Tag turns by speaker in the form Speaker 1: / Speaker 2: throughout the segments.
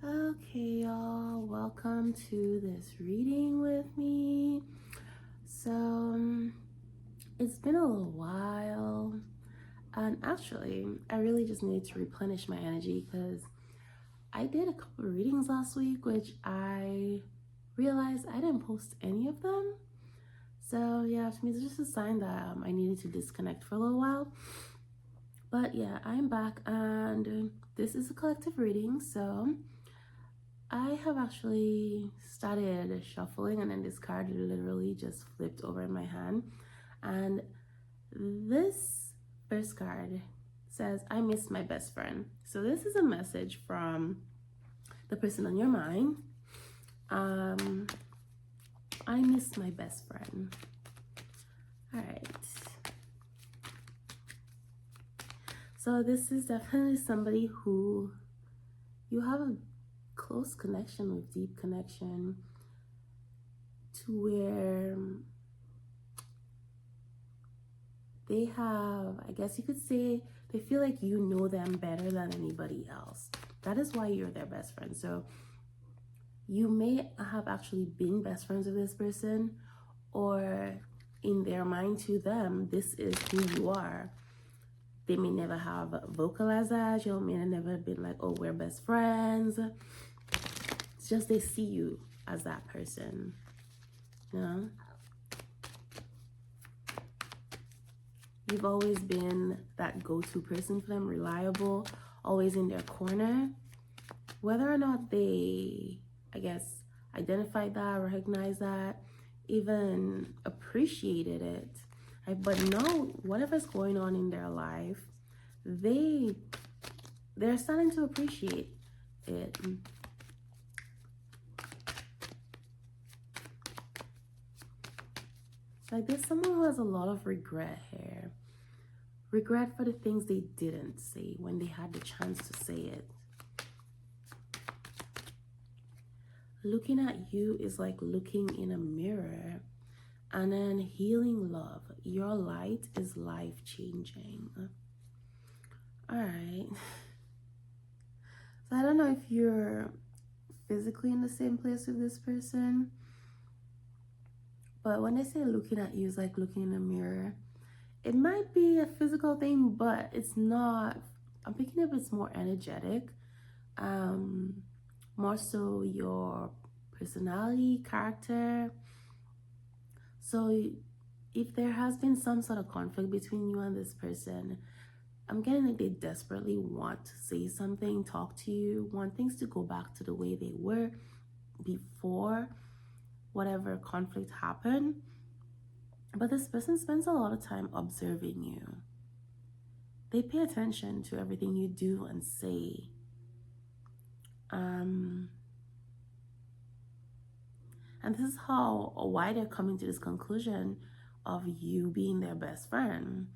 Speaker 1: Okay, y'all, welcome to this reading with me. So, it's been a little while, and actually, I really just needed to replenish my energy because I did a couple of readings last week, which I realized I didn't post any of them. So, yeah, to me, it's just a sign that I needed to disconnect for a little while. But yeah, I'm back, and this is a collective reading, so I have actually started shuffling, and then this card literally just flipped over in my hand. And this first card says, I miss my best friend. So this is a message from the person on your mind. I miss my best friend. All right. So this is definitely somebody who you have a close connection with, deep connection, to where they have, I guess you could say, they feel like you know them better than anybody else. That is why you're their best friend. So you may have actually been best friends with this person, or in their mind, to them, this is who you are. They may never have vocalized that. You may have never been like, oh, we're best friends. It's just they see you as that person, you know? You've always been that go-to person for them, reliable, always in their corner. Whether or not they, I guess, identified that, recognized that, even appreciated it, right? But now, whatever's going on in their life, they're starting to appreciate it. Like, there's someone who has a lot of regret here. Regret for the things they didn't say when they had the chance to say it. Looking at you is like looking in a mirror, and then healing love. Your light is life-changing. All right. So I don't know if you're physically in the same place with this person, but when they say looking at you is like looking in a mirror, it might be a physical thing, but it's not. I'm picking up it's more energetic, more so your personality, character. So if there has been some sort of conflict between you and this person, I'm getting like they desperately want to say something, talk to you, want things to go back to the way they were before whatever conflict happened. But this person spends a lot of time observing you. They pay attention to everything you do and say. And this is why they're coming to this conclusion of you being their best friend.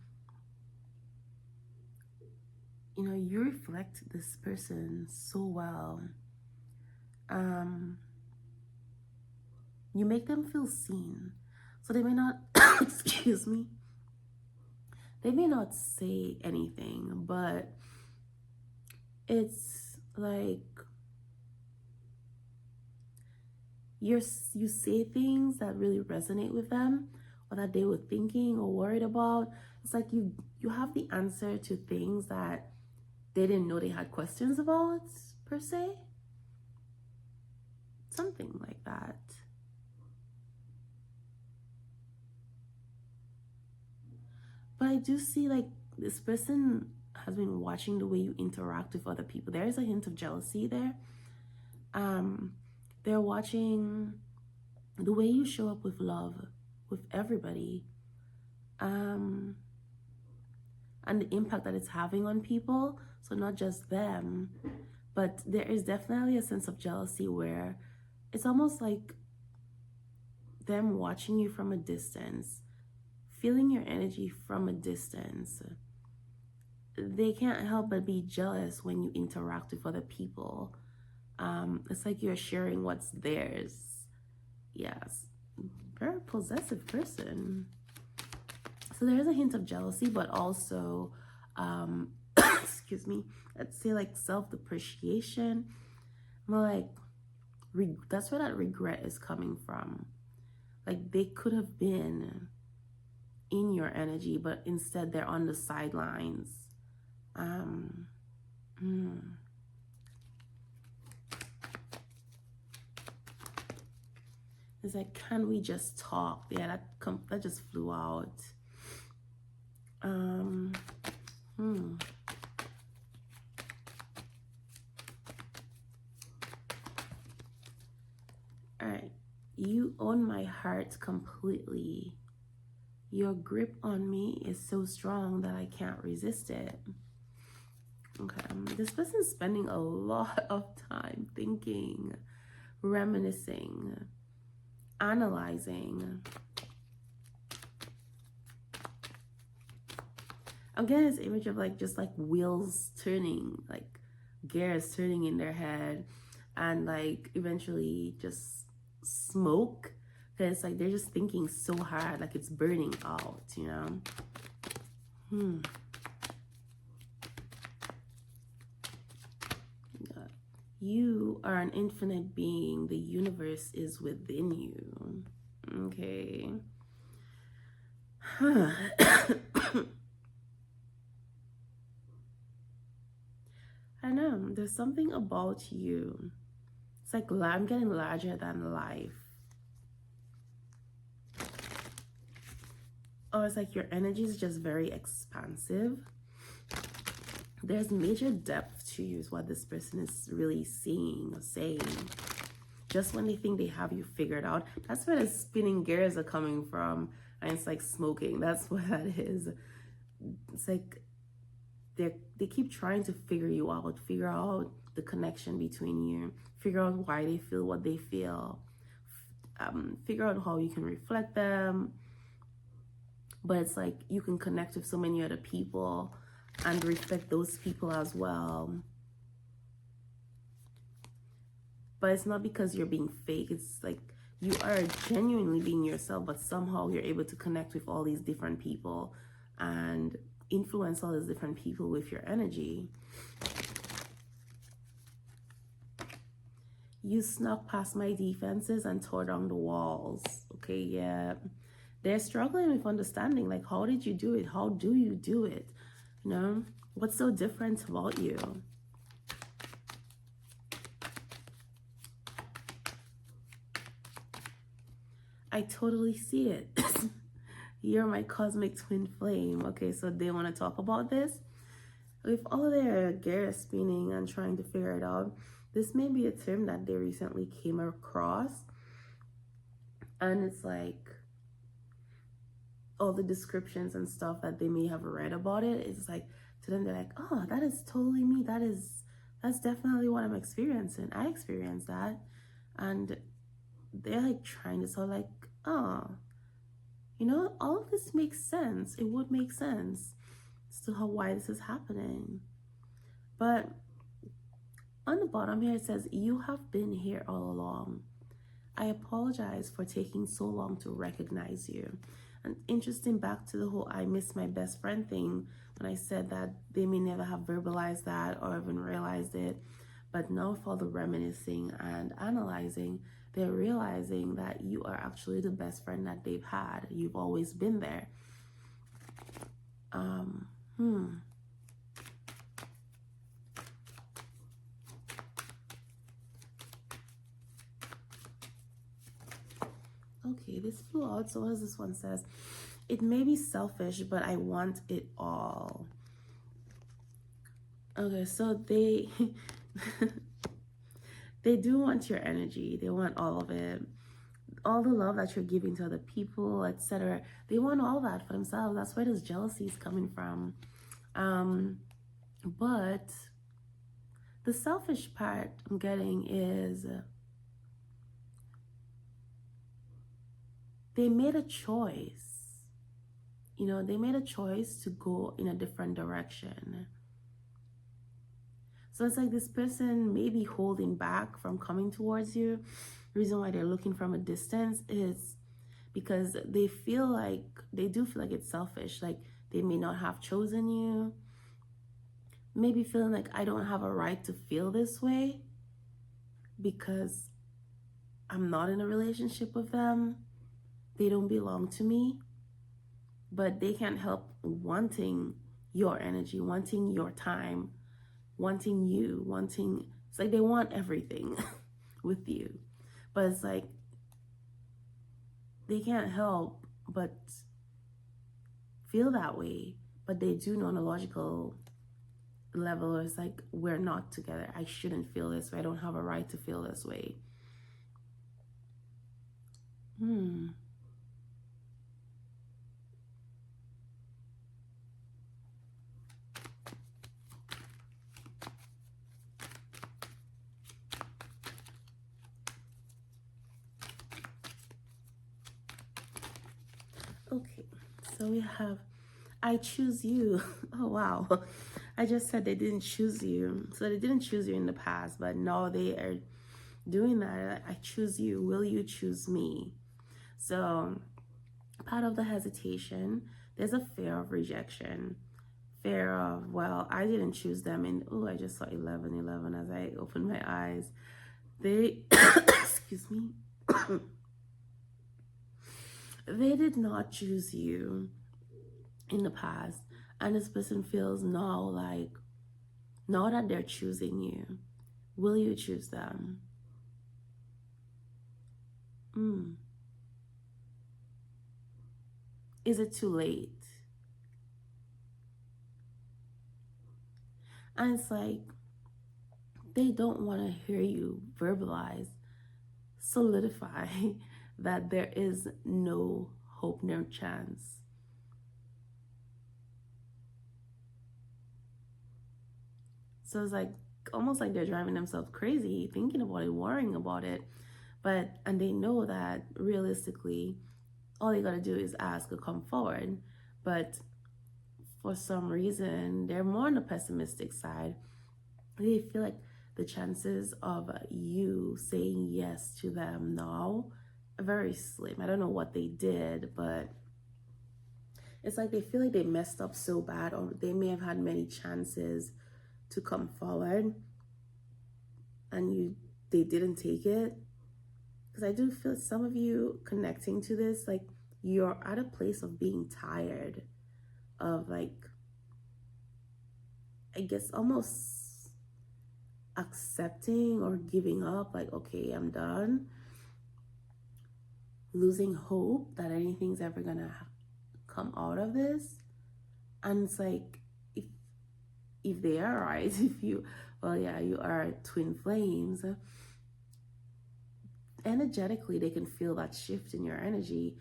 Speaker 1: You know, you reflect this person so well. You make them feel seen. So they may not, excuse me, they may not say anything, but it's like you say things that really resonate with them, or that they were thinking or worried about. It's like you have the answer to things that they didn't know they had questions about, per se. Something like that. But I do see like this person has been watching the way you interact with other people. There is a hint of jealousy there. They're watching the way you show up with love with everybody, and the impact that it's having on people. So not just them, but there is definitely a sense of jealousy where it's almost like them watching you from a distance, feeling your energy from a distance. They can't help but be jealous when you interact with other people. It's like you're sharing what's theirs. Yes, very possessive person. So there is a hint of jealousy, but also, excuse me, let's say like self-depreciation. More like, that's where that regret is coming from. Like they could have been in your energy, but instead they're on the sidelines. Um, hmm. It's like, can we just talk? Yeah, that just flew out. Um, hmm. All right. You own my heart completely. Your grip on me is so strong that I can't resist it. Okay. This person's spending a lot of time thinking, reminiscing, analyzing. I'm getting this image of like just like wheels turning, like gears turning in their head, and like eventually just smoke. Because like they're just thinking so hard, like it's burning out, you know? You are an infinite being. The universe is within you. Okay. I know. There's something about you. It's like I'm getting larger than life. Or it's like your energy is just very expansive. There's major depth to you is what this person is really seeing or saying. Just when they think they have you figured out, that's where the spinning gears are coming from. And it's like smoking. That's what that is. It's like they keep trying to figure out the connection between you, figure out why they feel what they feel, figure out how you can reflect them. But it's like you can connect with so many other people and reflect those people as well. But it's not because you're being fake. It's like you are genuinely being yourself, but somehow you're able to connect with all these different people and influence all these different people with your energy. You snuck past my defenses and tore down the walls. Okay, yeah. They're struggling with understanding, like, how did you do it? How do you do it? You know, what's so different about you? I totally see it. You're my cosmic twin flame. Okay, so they want to talk about this? With all their gears spinning and trying to figure it out, this may be a term that they recently came across. And it's like all the descriptions and stuff that they may have read about it. It's like to them, they're like, oh, that is totally me. That's definitely what I'm experiencing. I experienced that. And they're like trying to sound like, oh, you know, all of this makes sense. It would make sense as to why this is happening. But on the bottom here, it says, you have been here all along. I apologize for taking so long to recognize you. And interesting, back to the whole I miss my best friend thing, when I said that they may never have verbalized that or even realized it. But now for the reminiscing and analyzing, they're realizing that you are actually the best friend that they've had. You've always been there. Okay, this flew out. So as this one says, it may be selfish, but I want it all. Okay, so they they do want your energy. They want all of it. All the love that you're giving to other people, etc. They want all that for themselves. That's where this jealousy is coming from. But the selfish part I'm getting is they made a choice. You know, they made a choice to go in a different direction. So it's like this person may be holding back from coming towards you. The reason why they're looking from a distance is because they do feel like it's selfish. Like they may not have chosen you. Maybe feeling like I don't have a right to feel this way. because I'm not in a relationship with them, they don't belong to me, but they can't help wanting your energy, wanting your time, wanting you, wanting, it's like they want everything with you. But it's like they can't help but feel that way, but they do know on a logical level, it's like, we're not together. I shouldn't feel this way. I don't have a right to feel this way. Okay, so we have, I choose you. Oh, wow. I just said they didn't choose you. So they didn't choose you in the past, but now they are doing that. I choose you. Will you choose me? So part of the hesitation, there's a fear of rejection. Fear of, well, I didn't choose them. And, oh, I just saw 11:11 as I opened my eyes. They, excuse me. They did not choose you in the past, and this person feels now like, now that they're choosing you, will you choose them? Is it too late? And it's like, they don't want to hear you verbalize, solidify that there is no hope, no chance. So it's like almost like they're driving themselves crazy, thinking about it, worrying about it. And they know that realistically, all they gotta do is ask or come forward. But for some reason, they're more on the pessimistic side. They feel like the chances of you saying yes to them now are very slim. I don't know what they did, but it's like they feel like they messed up so bad, or they may have had many chances to come forward and they didn't take it. Because I do feel some of you connecting to this, like you're at a place of being tired of, like, I guess almost accepting or giving up, like, okay, I'm done, losing hope that anything's ever gonna come out of this. And it's like, if they are right, if you, well, yeah, you are twin flames, energetically they can feel that shift in your energy.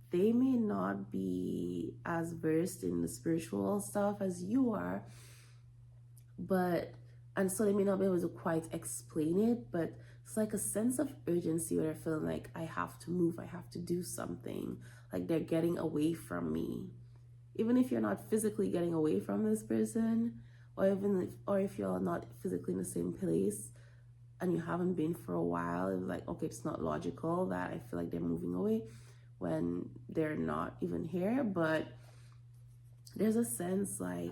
Speaker 1: They may not be as versed in the spiritual stuff as you are, and so they may not be able to quite explain it, but it's like a sense of urgency where they're feeling like, I have to move, I have to do something, like they're getting away from me. Even if you're not physically getting away from this person, or if you're not physically in the same place and you haven't been for a while, it's like, okay, it's not logical that I feel like they're moving away when they're not even here. But there's a sense like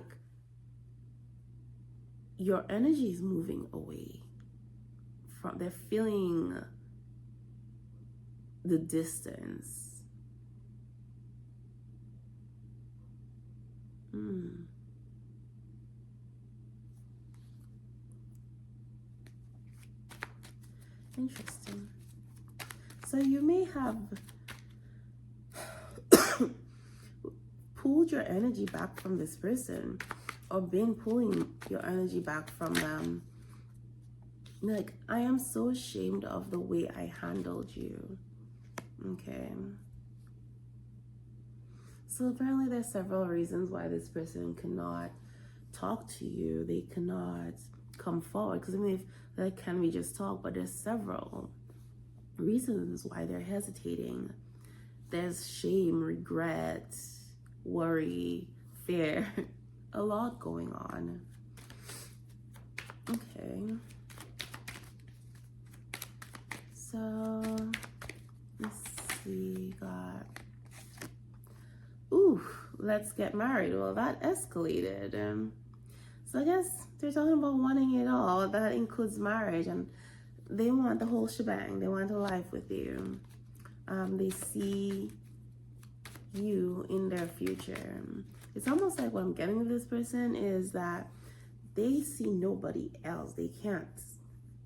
Speaker 1: your energy is moving away from, they're feeling the distance. Interesting. So you may have pulled your energy back from this person, or been pulling your energy back from them. Like, I am so ashamed of the way I handled you. Okay. So apparently there's several reasons why this person cannot talk to you. They cannot come forward. Because I mean, if like, can we just talk? But there's several reasons why they're hesitating. There's shame, regret, worry, fear, a lot going on. Okay. So let's see, got, ooh, let's get married. Well, that escalated. So I guess they're talking about wanting it all. That includes marriage. And they want the whole shebang. They want a life with you. They see you in their future. It's almost like what I'm getting with this person is that they see nobody else. They can't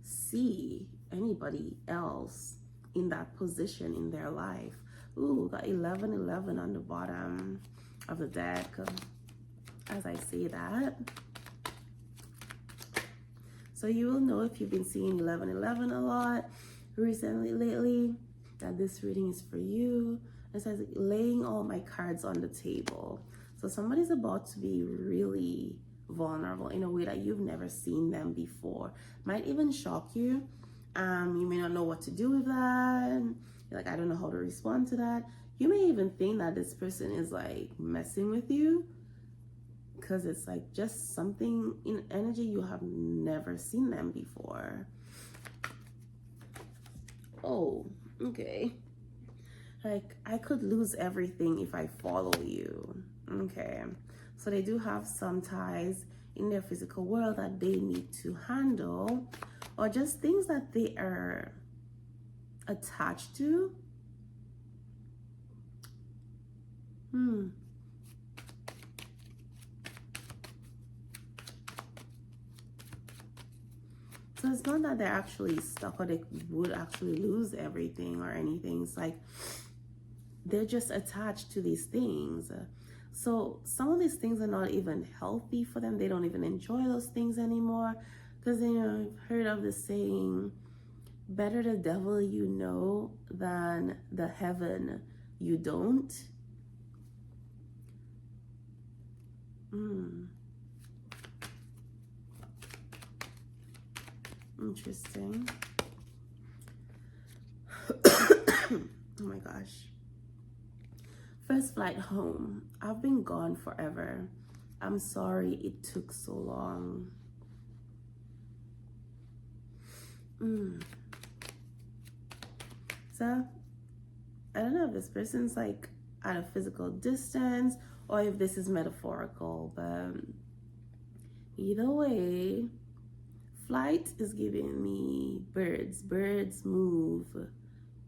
Speaker 1: see anybody else in that position in their life. Ooh, got 1111 on the bottom of the deck as I say that. So you will know if you've been seeing 1111 a lot recently, lately, that this reading is for you. It says laying all my cards on the table. So somebody's about to be really vulnerable in a way that you've never seen them before. Might even shock you. You may not know what to do with that. You're like, I don't know how to respond to that. You may even think that this person is like messing with you, because it's like just something in energy you have never seen them before. Oh, okay. Like, I could lose everything if I follow you. Okay. So they do have some ties in their physical world that they need to handle, or just things that they are attached to. So it's not that they're actually stuck or they would actually lose everything or anything. It's like they're just attached to these things. So some of these things are not even healthy for them. They don't even enjoy those things anymore. Because, you know, I've heard of the saying, better the devil you know than the heaven you don't. Interesting. Oh my gosh. First flight home. I've been gone forever. I'm sorry it took so long. So, I don't know if this person's like at a physical distance or if this is metaphorical, but either way, flight is giving me birds. Birds move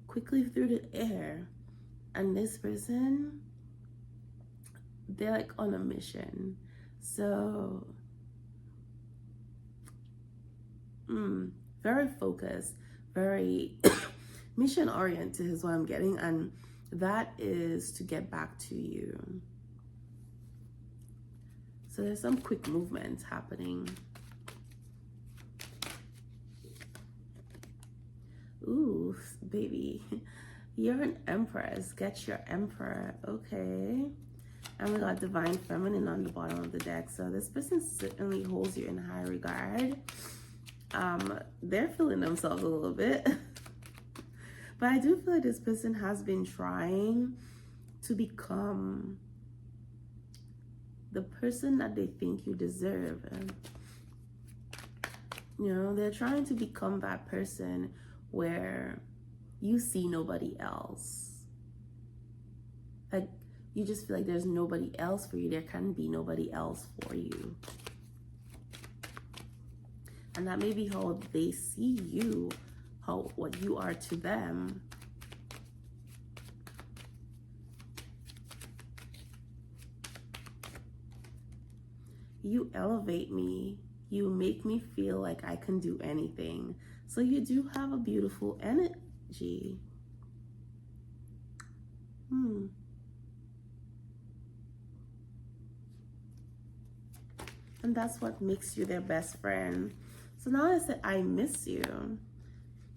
Speaker 1: quickly through the air. And this person, they're like on a mission. So, very focused, very mission oriented is what I'm getting. And that is to get back to you. So there's some quick movement happening. Ooh, baby. You're an empress. Get your emperor. Okay. And we got divine feminine on the bottom of the deck. So this person certainly holds you in high regard. They're feeling themselves a little bit. But I do feel like this person has been trying to become the person that they think you deserve. You know, they're trying to become that person where you see nobody else. Like, you just feel like there's nobody else for you. There can be nobody else for you. And that may be how they see you, what you are to them. You elevate me. You make me feel like I can do anything. So you do have a beautiful energy. And that's what makes you their best friend. So now I said, I miss you.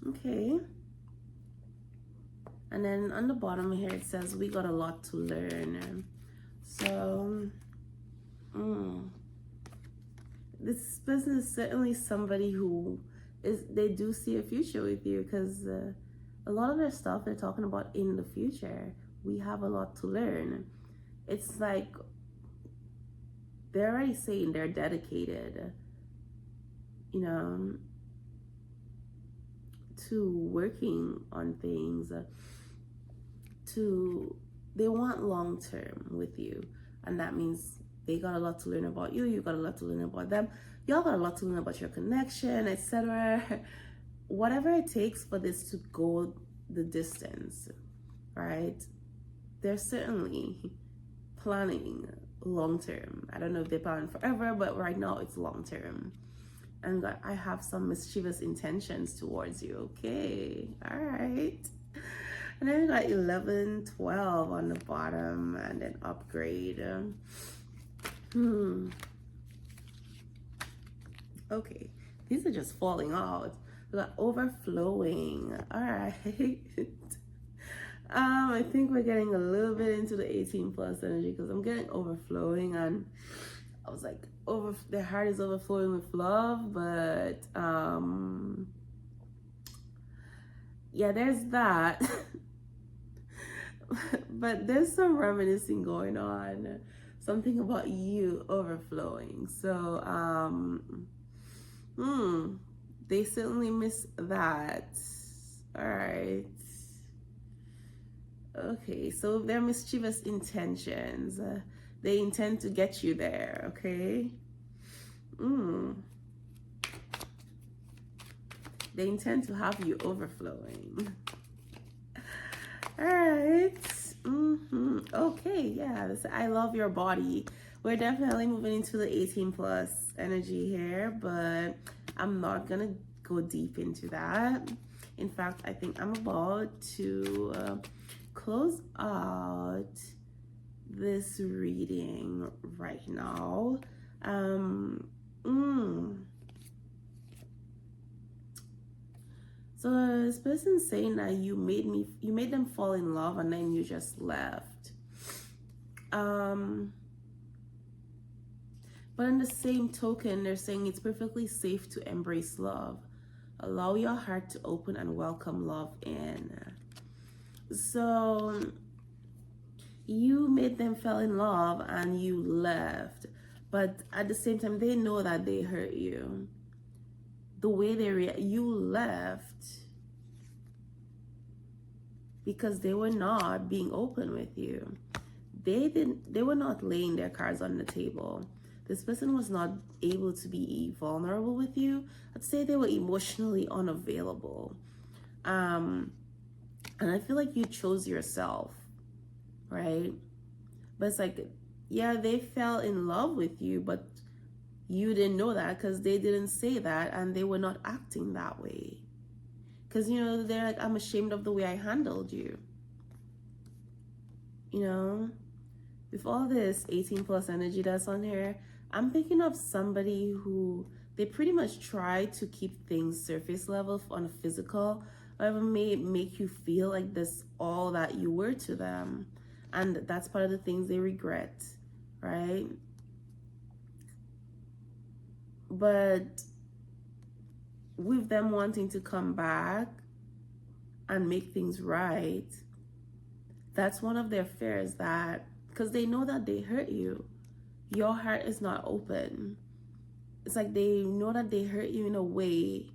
Speaker 1: Okay. And then on the bottom here, it says, we got a lot to learn. So, this person is certainly somebody who they do see a future with you, because a lot of their stuff they're talking about in the future. We have a lot to learn. It's like they're already saying they're dedicated, you know, to working on things, they want long term with you. And that means they got a lot to learn about you, you got a lot to learn about them, y'all got a lot to learn about your connection, etc. whatever it takes for this to go the distance, right? They're certainly planning long term. I don't know if they're planning forever, but right now it's long term. And God, I have some mischievous intentions towards you. Okay, all right. And then we got 11, 12 on the bottom, and then upgrade. Okay, these are just falling out. We got overflowing. All right. I think we're getting a little bit into the 18 plus energy because I'm getting overflowing, and I was like, their heart is overflowing with love, but yeah, there's that. But there's some reminiscing going on, something about you overflowing. So they certainly miss that. All right. Okay, so their mischievous intentions, they intend to get you there. Okay. They intend to have you overflowing. All right. Okay, yeah, I love your body. We're definitely moving into the 18 plus energy here, but I'm not gonna go deep into that. In fact, I think I'm about to close out this reading right now. So this person's saying that you made them fall in love and then you just left. But in the same token, they're saying it's perfectly safe to embrace love. Allow your heart to open and welcome love in. So you made them fall in love and you left. But at the same time, they know that they hurt you. The way you left because they were not being open with you. They were not laying their cards on the table. This person was not able to be vulnerable with you. I'd say they were emotionally unavailable. And I feel like you chose yourself, right? But it's like, yeah, they fell in love with you, but you didn't know that because they didn't say that, and they were not acting that way. Because, you know, they're like, I'm ashamed of the way I handled you. You know, with all this 18 plus energy that's on here, I'm picking up somebody who they pretty much try to keep things surface level on a physical, however may make you feel like this all that you were to them. And that's part of the things they regret, right? But with them wanting to come back and make things right, that's one of their fears, that because they know that they hurt you, your heart is not open. It's like they know that they hurt you in a way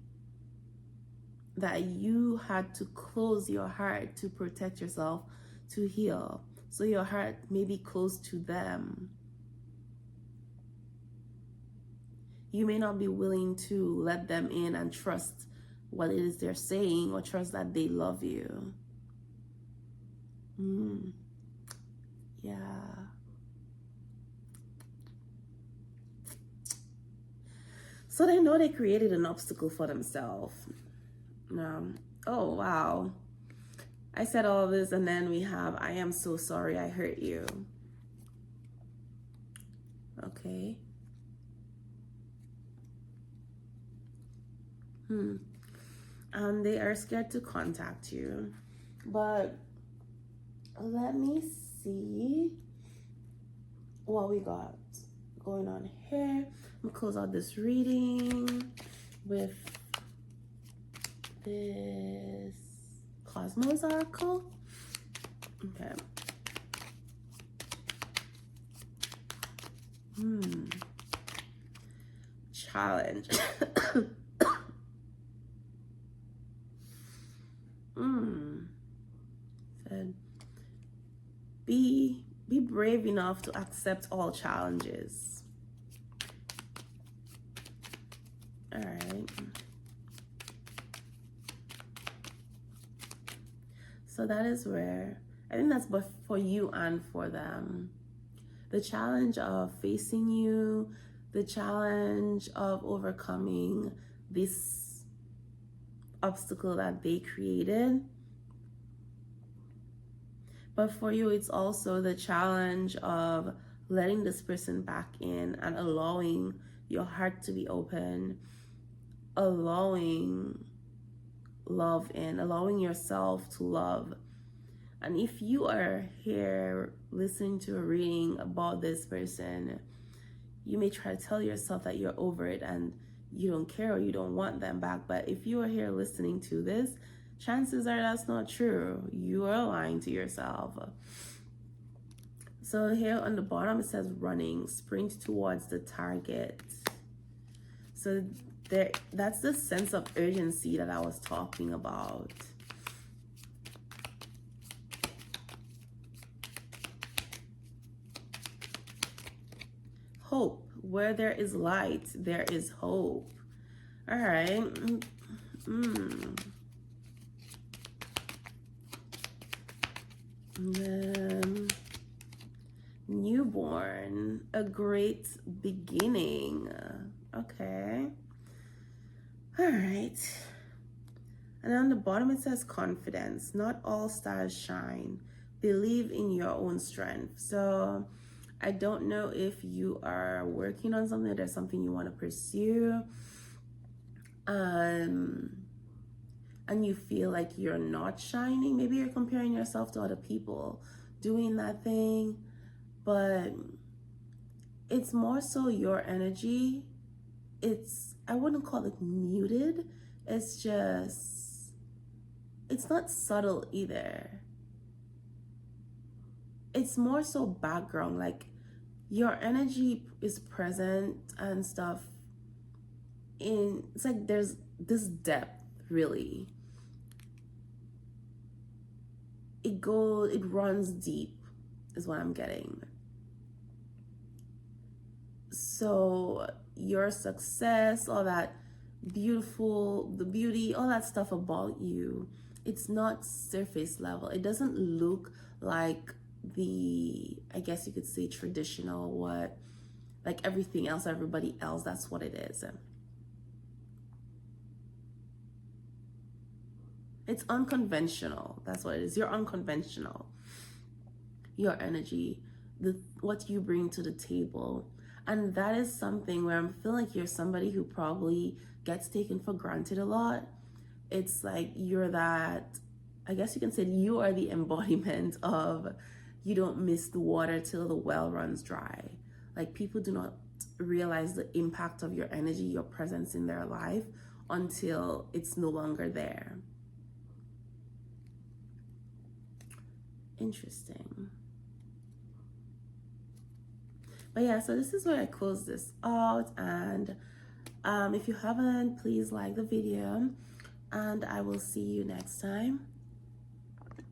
Speaker 1: that you had to close your heart to protect yourself, to heal. So your heart may be closed to them. You may not be willing to let them in and trust what it is they're saying, or trust that they love you. Yeah. So they know they created an obstacle for themselves. No. Oh, wow. I said all of this, and then we have, I am so sorry I hurt you. Okay. And they are scared to contact you. But let me see what we got going on here. I'm gonna close out this reading with this Cosmos Oracle. Okay. Challenge. Said, be brave enough to accept all challenges. All right. So that is where I think that's both for you and for them. The challenge of facing you, the challenge of overcoming this obstacle that they created. But for you, it's also the challenge of letting this person back in and allowing your heart to be open, allowing love in, allowing yourself to love. And if you are here listening to a reading about this person, you may try to tell yourself that you're over it and you don't care or you don't want them back. But if you are here listening to this, chances are that's not true. You are lying to yourself. So here on the bottom, it says running, sprint towards the target. So that's the sense of urgency that I was talking about. Hope. Where there is light, there is hope. All right. And then newborn, a great beginning. Okay. All right. And on the bottom it says confidence. Not all stars shine. Believe in your own strength. So I don't know if you are working on something, there's something you want to pursue, and you feel like you're not shining. Maybe you're comparing yourself to other people doing that thing, but it's more so your energy. I wouldn't call it muted. It's not subtle either. It's more so background, like your energy is present and stuff. It's like there's this depth, really. It runs deep, is what I'm getting. So your success, all that the beauty, all that stuff about you, it's not surface level. It doesn't look like I guess you could say traditional, like everything else, everybody else, that's what it is. It's unconventional. That's what it is. You're unconventional. Your energy, what you bring to the table. And that is something where I'm feeling like you're somebody who probably gets taken for granted a lot. It's like you're that, I guess you can say you are the embodiment of you don't miss the water till the well runs dry. Like people do not realize the impact of your energy, your presence in their life until it's no longer there. Interesting. But yeah, so this is where I close this out. And if you haven't, please like the video. And I will see you next time.